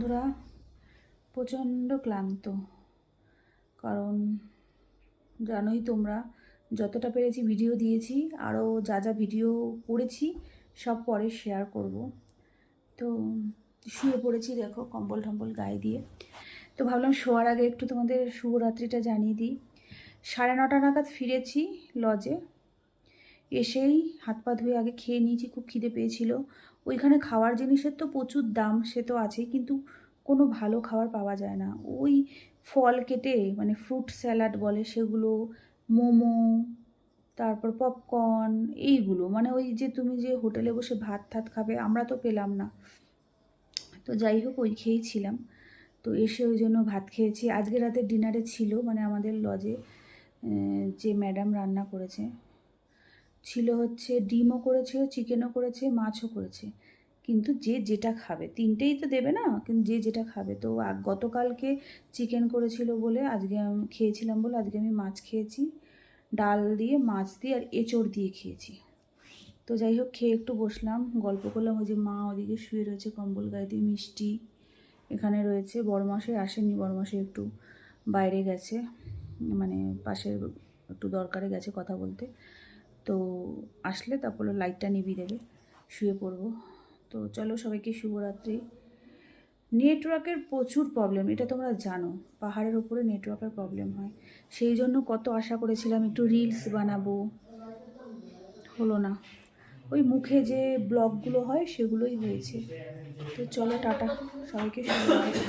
বন্ধুরা, প্রচণ্ড ক্লান্ত। কারণ জানোই তোমরা, যতটা পেরেছি ভিডিও দিয়েছি, আরও যা যা ভিডিও করেছি সব পরে শেয়ার করব। তো শুয়ে পড়েছি, দেখো কম্বল টম্বল গায়ে দিয়ে। তো ভাবলাম শোয়ার আগে একটু তোমাদের শুভরাত্রিটা জানিয়ে দিই। 9:30 নাগাদ ফিরেছি লজে। এসেই হাত পা ধুয়ে আগে খেয়ে নিয়েছি, খুব খিদে পেয়েছিল। ওইখানে খাওয়ার জিনিসের তো প্রচুর দাম, সে তো আছেই, কিন্তু কোনো ভালো খাবার পাওয়া যায় না। ওই ফল কেটে, মানে ফ্রুট স্যালাড বলে সেগুলো, মোমো, তারপর পপকর্ন, এইগুলো মানে ওই যে তুমি যে হোটেলে বসে ভাত ঠাত খাবে, আমরা তো পেলাম না। তো যাই হোক, ওই খেয়েই ছিলাম। তো এসে ওই জন্য ভাত খেয়েছি। আজকে রাতের ডিনারে ছিল, মানে আমাদের লজে যে ম্যাডাম রান্না করেছে, ছিল হচ্ছে ডিমও করেছে, চিকেনও করেছে, মাছও করেছে। কিন্তু যে যেটা খাবে, তিনটেই তো দেবে না, কিন্তু যে যেটা খাবে। তো গতকালকে চিকেন করেছিল বলে আজকে আমি খেয়েছিলাম বলে আজকে আমি মাছ খেয়েছি, ডাল দিয়ে, মাছ দিয়ে আর এঁচড় দিয়ে খেয়েছি। তো যাই হোক, খেয়ে একটু বসলাম, গল্প করলাম। ওই যে মা ওদিকে শুয়ে রয়েছে কম্বল গায়ে দিয়ে, মিষ্টি এখানে রয়েছে। বড়মাসে আসেনি, বড়মাসে একটু বাইরে গেছে, মানে পাশের একটু দরকারে গেছে কথা বলতে। তো আসলে তারপরে লাইটটা নিভিয়ে দেবে, শুয়ে পড়বো। তো চলো, সবাইকে শুভরাত্রি। নেটওয়ার্কের প্রচুর প্রবলেম, এটা তোমরা জানো, পাহাড়ের ওপরে নেটওয়ার্কের প্রবলেম হয়। সেই জন্য কত আশা করেছিলাম একটু রিলস বানাবো, হলো না। ওই মুখে যে ব্লগগুলো হয় সেগুলোই হয়েছে। তো চলো, টাটা, সবাইকে শুভরাত্রি।